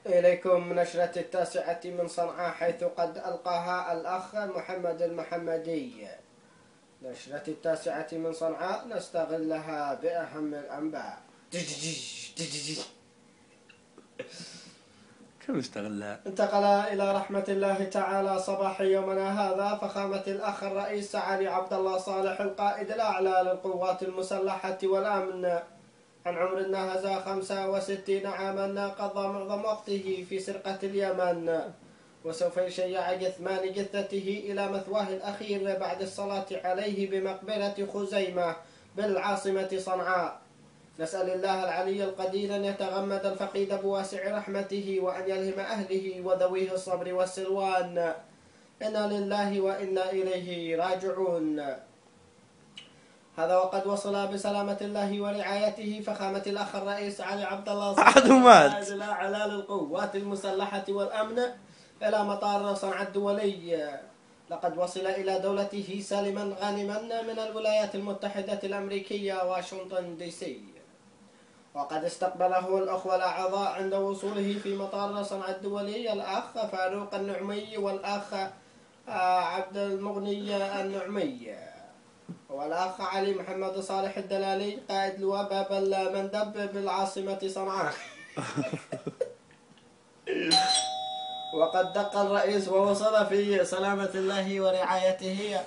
إليكم نشرة 9 من صنعاء، حيث قد ألقاها الأخ محمد المحمدي. نشرة 9 من صنعاء نستغلها بأهم الأنباء. كم نستغلها؟ انتقل إلى رحمة الله تعالى صباح يومنا هذا فخامة الأخ الرئيس علي عبد الله صالح القائد الأعلى للقوات المسلحة والأمن، عن عمر ناهز 65 عاما، قضى معظم وقته في سرقة اليمن، وسوف يشيع جثمان جثته إلى مثواه الأخير بعد الصلاة عليه بمقبرة خزيمة بالعاصمة صنعاء. نسأل الله العلي القدير أن يتغمد الفقيد بواسع رحمته، وأن يلهم أهله وذويه الصبر والسلوان. إنا لله وإنا إليه راجعون. هذا وقد وصل بسلامة الله ورعايته فخامة الأخ الرئيس علي عبد الله صالح القائد الأعلى للقوات المسلحة والأمن إلى مطار صنعاء الدولي. لقد وصل إلى دولته سالما غانما من الولايات المتحدة الأمريكية واشنطن دي سي، وقد استقبله الأخوة الأعضاء عند وصوله في مطار صنعاء الدولي الأخ فاروق النعمي والأخ عبد المغني النعمي والأخ علي محمد صالح الدلالي قائد لواء باب المندب بالعاصمة صنعاء. وقد دق الرئيس ووصل في سلامة الله ورعايته